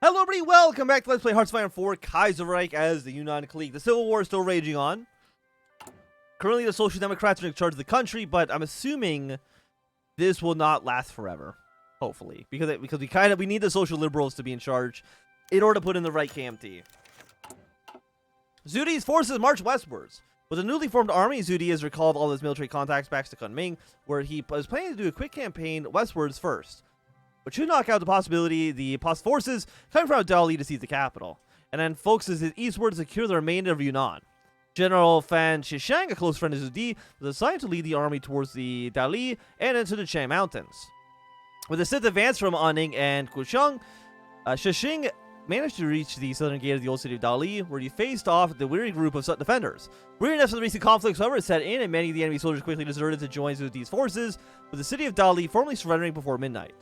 Hello everybody, welcome back to Let's Play Hearts of Iron 4 Kaiserreich as the Yunnan clique. The Civil War is still raging on. Currently the Social Democrats are in charge of the country, but I'm assuming this will not last forever. Hopefully. Because we need the Social Liberals to be in charge in order to put in the right KMT. Zudi's forces march westwards. With a newly formed army, Zudi has recalled all his military contacts back to Kunming, where he was planning to do a quick campaign westwards first, which should knock out the possibility the POS forces coming from Dali to seize the capital, and then focuses his eastward to secure the remainder of Yunnan. General Fan Shishang, a close friend of Zudi, was assigned to lead the army towards the Dali and into the Chang Mountains. With a swift advance from Anning and Kushang, Shishing managed to reach the southern gate of the old city of Dali, where he faced off the weary group of defenders. Weariness from the recent conflicts, however, set in, and many of the enemy soldiers quickly deserted to join Zudi's forces, with the city of Dali formally surrendering before midnight.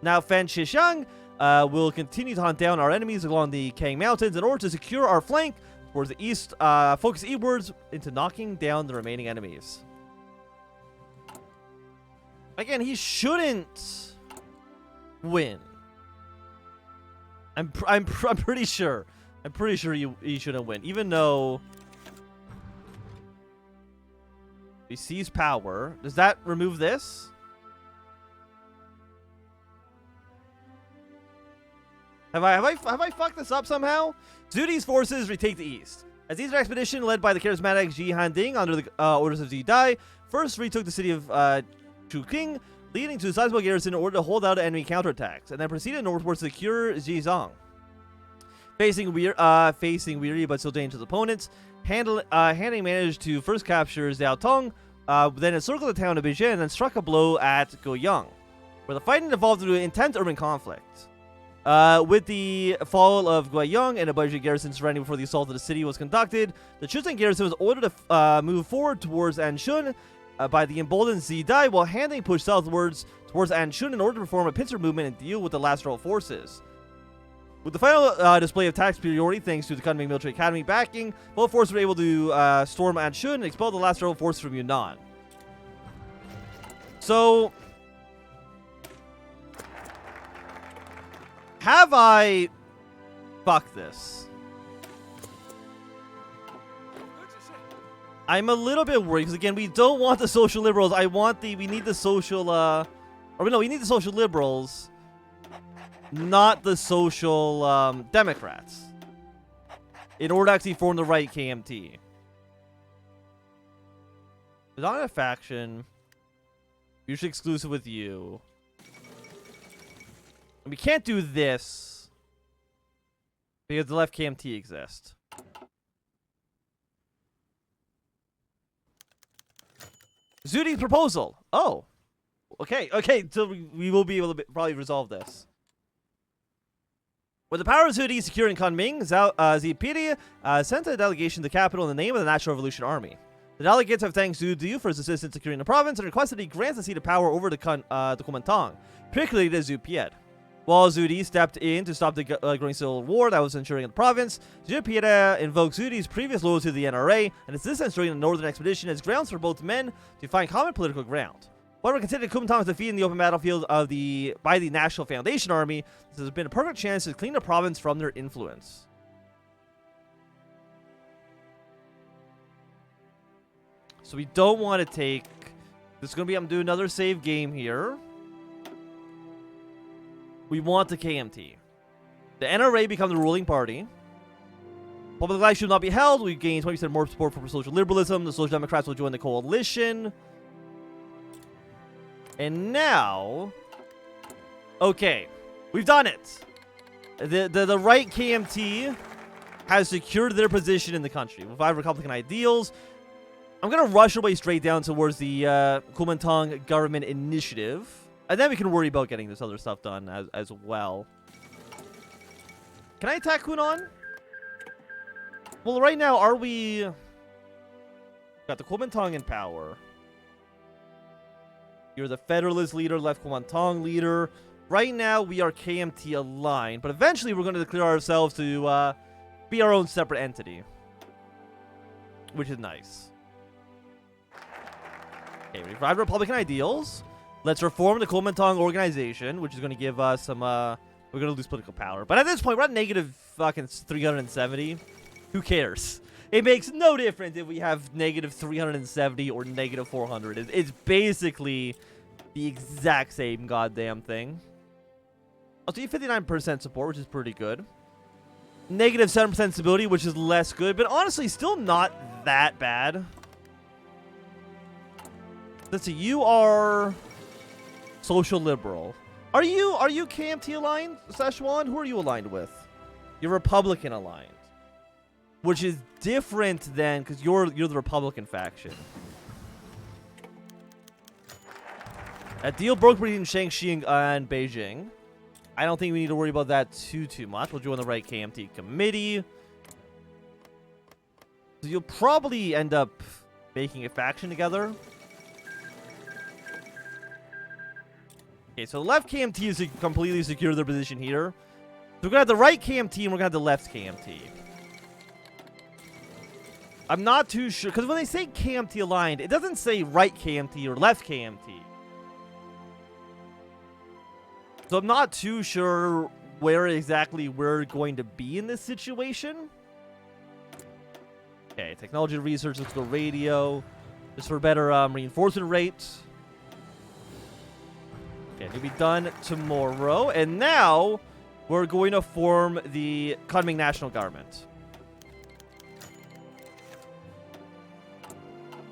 Now, Fan Shishang will continue to hunt down our enemies along the Kang Mountains in order to secure our flank towards the east, focus eastwards into knocking down the remaining enemies. Again, he shouldn't win. I'm pretty sure. I'm pretty sure he shouldn't win, even though he seized power. Does that remove this? Have I fucked this up somehow? Zudi's forces retake the east. As Eastern expedition led by the charismatic Ji Handing under the orders of Zi Dai first retook the city of Chuqing, leading to a sizable garrison in order to hold out enemy counterattacks, and then proceeded northwards to secure Zizang. Facing weary but still dangerous opponents, Handing managed to first capture Xiao Tong, then encircled the town of Beijing, and then struck a blow at Guoyang, where the fighting evolved into an intense urban conflict. With the fall of Guoyang and a Baizhi garrison surrendering before the assault of the city was conducted, the Chuzan garrison was ordered to move forward towards Anshun by the emboldened Zi Dai, while Handing pushed southwards towards Anshun in order to perform a pincer movement and deal with the last row of forces. With the final display of tactical superiority thanks to the Kunming Military Academy backing, both forces were able to storm Anshun and expel the last row of forces from Yunnan. So, have I fucked this? I'm a little bit worried because again, we don't want the social liberals. We need the social, we need the social liberals, not the social Democrats, in order to actually form the right KMT. It's not a faction, usually exclusive with you. We can't do this because the left KMT exists. Zudi's proposal. Oh, okay. So we will be able to probably resolve this. With the power of Zudi securing Kunming, Zipiri sent a delegation to the capital in the name of the National Revolution Army. The delegates have thanked Zudi for his assistance securing the province and requested he grants the seat of power over the Kuomintang, particularly to Zhu Piet. While Zudi stepped in to stop the growing civil war that was ensuring in the province, Zhu Piet invoked Zudi's previous loyalty to the NRA and his assistance during the Northern Expedition as grounds for both men to find common political ground. However, considering Kuomintang's defeat in the open battlefield by the National Foundation Army, this has been a perfect chance to clean the province from their influence. So we don't want to take... This is going to be... I'm doing another save game here. We want the KMT. The NRA become the ruling party. Public life should not be held. We gain 20% more support for social liberalism. The Social Democrats will join the coalition. And now... Okay. We've done it. The right KMT has secured their position in the country. With 5 Republican ideals. I'm going to rush our way straight down towards the Kuomintang government initiative. And then we can worry about getting this other stuff done as well. Can I attack Hunan? Well, right now, are we... Got the Kuomintang in power. You're the Federalist leader, left Kuomintang leader. Right now, we are KMT aligned. But eventually, we're going to declare ourselves to be our own separate entity. Which is nice. Okay, we've arrived at Republican ideals. Let's reform the Kuomintang organization, which is going to give us some, we're gonna lose political power. But at this point, we're at negative fucking 370. Who cares? It makes no difference if we have negative 370 or negative 400. It's basically the exact same goddamn thing. I'll do 59% support, which is pretty good. Negative 7% stability, which is less good, but honestly, still not that bad. Let's see, you are social liberal. Are you KMT aligned, Szechuan? Who are you aligned with? You're Republican aligned, which is different than because you're the Republican faction. A deal broke between Shaanxi and Beijing. I don't think we need to worry about that too much. We'll join the right KMT committee. So you'll probably end up making a faction together. Okay, so the left KMT is completely secure their position here. So we're gonna have the right KMT and we're gonna have the left KMT. I'm not too sure because when they say KMT aligned, it doesn't say right KMT or left KMT. So I'm not too sure where exactly we're going to be in this situation. Okay, technology research, let's go radio. Just for better reinforcement rates. Okay, it'll be done tomorrow. And now, we're going to form the Kunming National Government.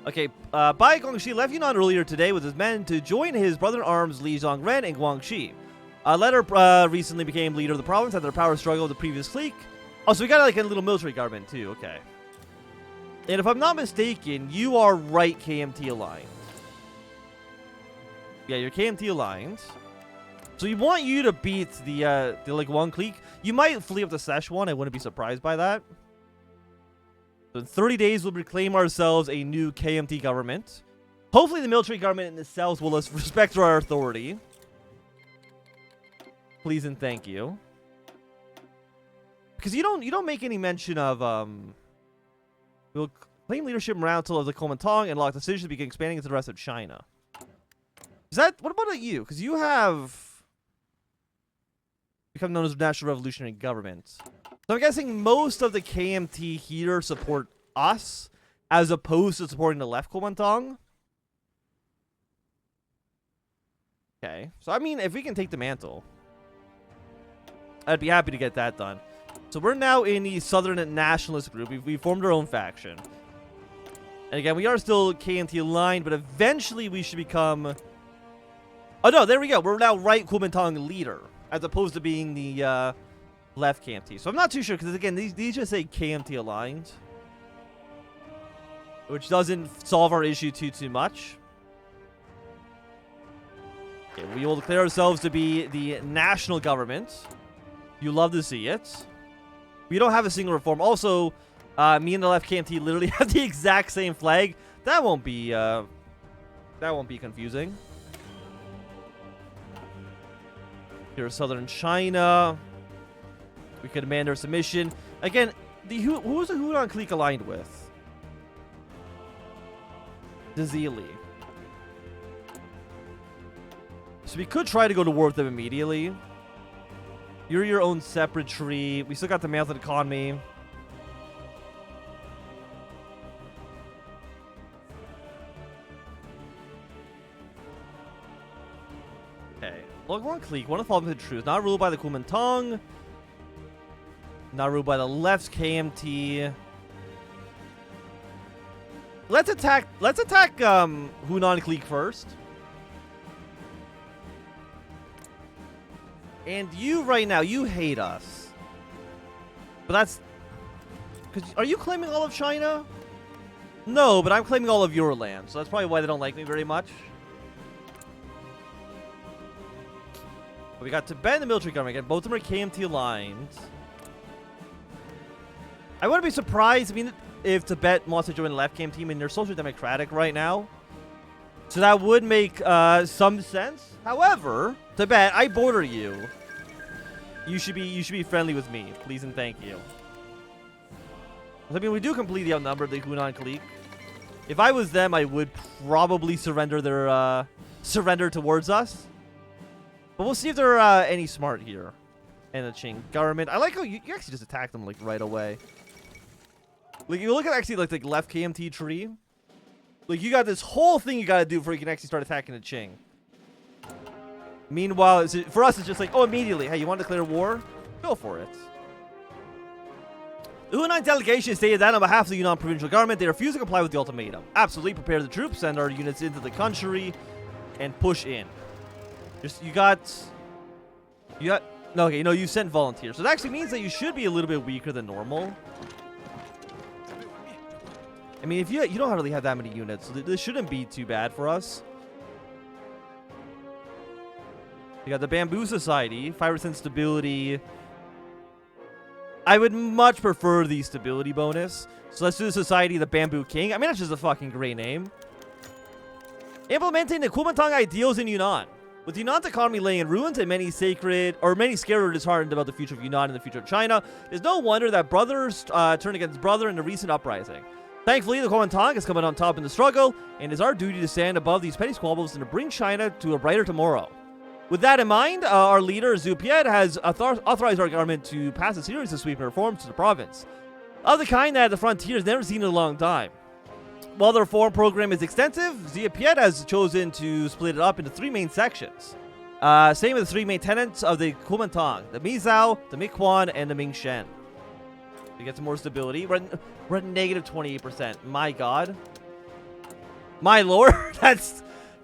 Okay, Bai Gongxi left Yunnan earlier today with his men to join his brother-in-arms Li Zhongren in Guangxi. Latter recently became leader of the province after a power struggle with the previous clique. Oh, so we got like a little military government too, okay. And if I'm not mistaken, you are right KMT aligned. Yeah, you're KMT aligned. So you want you to beat the like one clique. You might flee up to Szechuan. I wouldn't be surprised by that. So in 30 days, we'll reclaim ourselves a new KMT government. Hopefully the military government in the south will respect our authority. Please and thank you. Because you don't make any mention of we'll claim leadership around until the Kuomintang and lock decisions to begin expanding into the rest of China. Is that what about you? Because you have become known as National Revolutionary Government. So I'm guessing most of the KMT here support us as opposed to supporting the left Kuomintang. Okay. So I mean, if we can take the mantle, I'd be happy to get that done. So we're now in the Southern Nationalist group. We formed our own faction. And again, we are still KMT aligned, but eventually we should become... Oh no, there we go. We're now right Kuomintang leader, as opposed to being the left KMT. So I'm not too sure, because again, these just say KMT aligned, which doesn't solve our issue too much. Okay, we will declare ourselves to be the national government. You love to see it. We don't have a single reform. Also, me and the left KMT literally have the exact same flag. That won't be confusing. Here's southern China. We could demand our submission. Again, who's the Hunan clique aligned with? The Zili. So we could try to go to war with them immediately. You're your own separate tree. We still got the mountain economy. Okay. Logwan clique, one of the following truths. Not ruled by the Kuomintang. Not ruled by the left KMT. Let's attack Hunan clique first. And you right now, you hate us. But that's... Because are you claiming all of China? No, but I'm claiming all of your land. So that's probably why they don't like me very much. But we got Tibet and the military government. Again, both of them are KMT aligned. I wouldn't be surprised, I mean, if Tibet wants to join the left KMT. I mean, they're social democratic right now. So that would make some sense. However, Tibet, I border you. You should be friendly with me, please and thank you. I mean, we do completely outnumber the Hunan clique. If I was them, I would probably surrender their surrender towards us. But we'll see if they're any smart here. and the Qing government. I like how you actually just attack them like right away. Like you look at actually like the left KMT tree. Like you got this whole thing you got to do before you can actually start attacking the Qing. Meanwhile, for us, it's just like, oh, immediately. Hey, you want to declare war? Go for it. The Yunnan delegation stated that on behalf of the Yunnan provincial government, they refuse to comply with the ultimatum. Absolutely, prepare the troops, send our units into the country, and push in. Just you got. No, okay, no, you sent volunteers. So that actually means that you should be a little bit weaker than normal. I mean, if you don't really have that many units, so this shouldn't be too bad for us. You got the Bamboo Society, 5% stability. I would much prefer the stability bonus. So let's do the Society, the Bamboo King. I mean, that's just a fucking great name. Implementing the Kuomintang ideals in Yunnan. With Yunnan's economy laying in ruins and many scared or disheartened about the future of Yunnan and the future of China, it's no wonder that brothers turned against brother in the recent uprising. Thankfully, the Kuomintang has come out on top in the struggle, and it is our duty to stand above these petty squabbles and to bring China to a brighter tomorrow. With that in mind, our leader, Xu Piet, has authorized our government to pass a series of sweeping reforms to the province, of the kind that the frontier has never seen in a long time. While the reform program is extensive, Xu Piet has chosen to split it up into 3 main sections. Same with the 3 main tenets of the Kuomintang, the Mizhou, the Miquan, and the Mingshen. We get some more stability. We're at negative 28%. My god. My lord.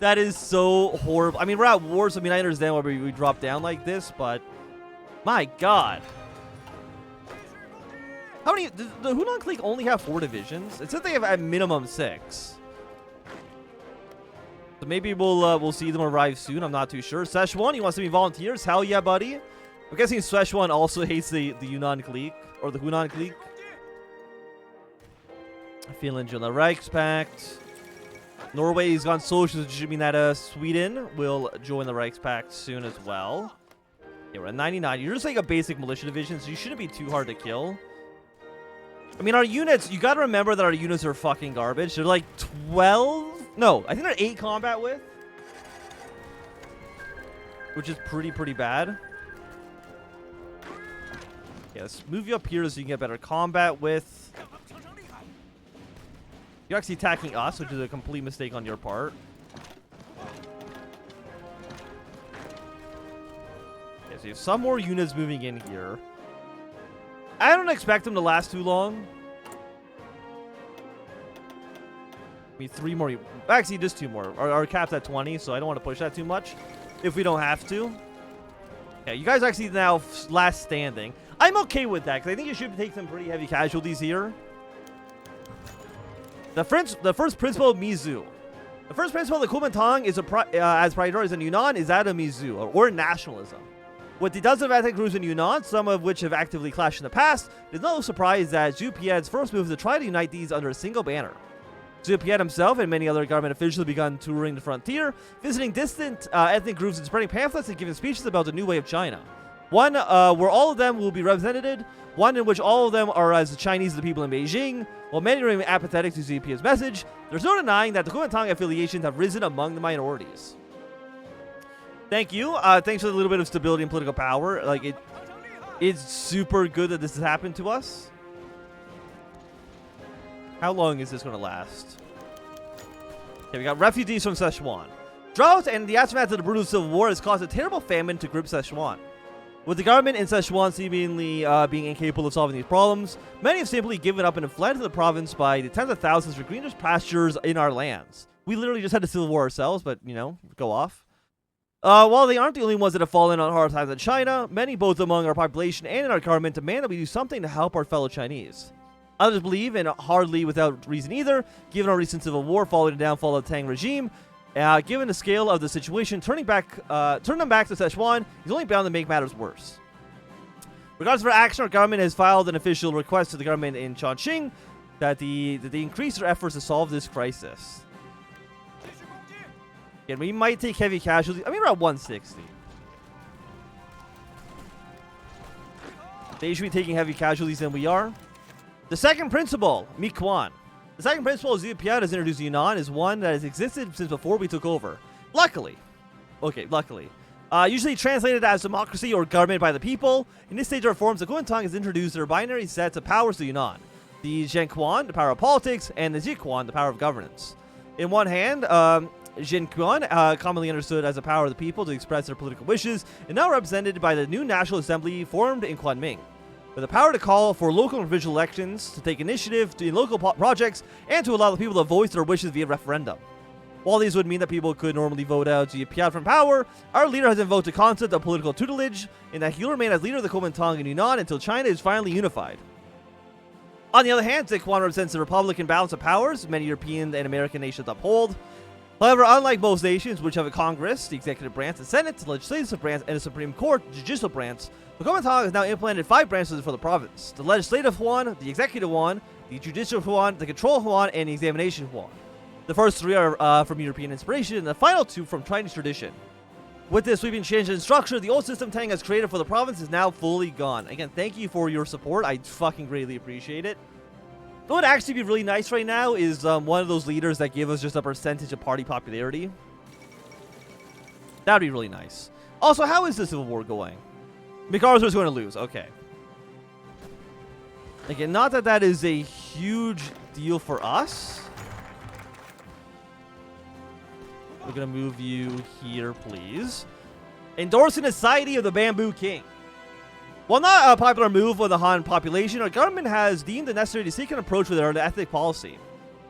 That is so horrible. I mean, we're at war, so I mean, I understand why we drop down like this, but my god. How many? Does the Hunan clique only have 4 divisions? It said they have at minimum 6. So maybe we'll see them arrive soon. I'm not too sure. Szechuan, you want some volunteers? Hell yeah, buddy. I'm guessing Szechuan also hates the Yunnan clique or the Hunan clique. Finland joined the Reichspakt. Norway's gone socialist, which should mean that Sweden will join the Reichspakt soon as well. Yeah, we're at 99. You're just like a basic militia division, so you shouldn't be too hard to kill. I mean, our units, you gotta remember that our units are fucking garbage. They're like 12? No, I think they're 8 combat with. Which is pretty bad. Yeah, let's move you up here so you can get better combat with. You're actually attacking us, which is a complete mistake on your part. Okay, so you have some more units moving in here. I don't expect them to last too long. I mean, 3 more. Actually, just 2 more. Our cap's at 20, so I don't want to push that too much if we don't have to. Yeah, you guys are actually now last standing. I'm okay with that, because I think you should take some pretty heavy casualties here. The first principle of Mizu. The first principle of the Kuomintang is as priorities in Yunnan is that of Mizu, or nationalism. With the dozen of ethnic groups in Yunnan, some of which have actively clashed in the past, it is no surprise that Xu Piet's first move is to try to unite these under a single banner. Xu Piet himself and many other government officials have begun touring the frontier, visiting distant ethnic groups and spreading pamphlets and giving speeches about the new way of China. One where all of them will be represented, one in which all of them are as the Chinese of the people in Beijing. While many remain apathetic to Xu Piet's message, there's no denying that the Kuomintang affiliations have risen among the minorities. Thank you. Thanks for the little bit of stability and political power. Like, it's super good that this has happened to us. How long is this going to last? Okay, we got refugees from Szechuan. Drought and the aftermath of the brutal civil war has caused a terrible famine to grip Szechuan. With the government in Szechuan seemingly being incapable of solving these problems, many have simply given up and have fled to the province by the tens of thousands for greener pastures in our lands. We literally just had a civil war ourselves, but, you know, go off. While they aren't the only ones that have fallen on hard times in China, many both among our population and in our government demand that we do something to help our fellow Chinese. Others believe, and hardly without reason either, given our recent civil war following the downfall of the Tang regime, given the scale of the situation, turn them back to Szechuan is only bound to make matters worse. Regardless of our action, our government has filed an official request to the government in Chongqing that they increase their efforts to solve this crisis. Again, we might take heavy casualties. I mean, we're at 160. They should be taking heavy casualties than we are. The second principle, Miquan. The second principle Xu Piet has introduced Yunnan is one that has existed since before we took over. Luckily, Usually translated as democracy or government by the people. In this stage of reforms, the Kuomintang has introduced their binary sets of powers to Yunnan. The Zhenquan, the power of politics, and the Jiquan, the power of governance. In one hand, Zhenquan, commonly understood as the power of the people to express their political wishes, is now represented by the new National Assembly formed in Kunming, with the power to call for local and provincial elections, to take initiative in local projects, and to allow the people to voice their wishes via referendum. While these would mean that people could normally vote out Jiapian from power, our leader has invoked the concept of political tutelage, in that he will remain as leader of the Kuomintang in Yunnan until China is finally unified. On the other hand, Zhenquan represents the Republican balance of powers many European and American nations uphold. However, unlike most nations, which have a Congress, the executive branch, the Senate, the legislative branch, and the Supreme Court, the judicial branch, the Kuomintang has now implemented 5 branches for the province: the legislative one, the executive one, the judicial one, the control one, and the examination one. The first 3 are from European inspiration, and the final 2 from Chinese tradition. With this sweeping change in structure, the old system Tang has created for the province is now fully gone. Again, thank you for your support. I fucking greatly appreciate it. What would actually be really nice right now is one of those leaders that give us just a percentage of party popularity. That would be really nice. Also, how is the Civil War going? MacArthur is going to lose. Okay. Again, not that that is a huge deal for us. We're going to move you here, please. Endorsing the Society of the Bamboo King. While not a popular move with the Han population, our government has deemed it necessary to seek an approach with our ethnic policy.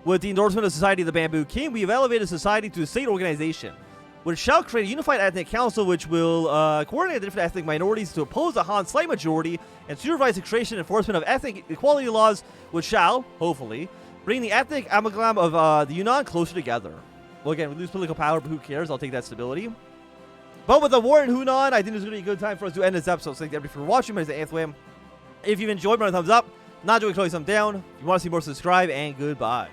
With the endorsement of Society of the Bamboo King, we have elevated society to a state organization, which shall create a unified ethnic council which will coordinate the different ethnic minorities to oppose the Han slight majority and supervise the creation and enforcement of ethnic equality laws, which shall, hopefully, bring the ethnic amalgam of the Yunnan closer together. Well, again, we lose political power, but who cares? I'll take that stability. But with the war in Yunnan, I think it's going to be a good time for us to end this episode. So thank you everybody for watching. My name is Anthem. If you've enjoyed, give me a thumbs up. Not enjoying, throw a thumbs down. If you want to see more, subscribe, and goodbye.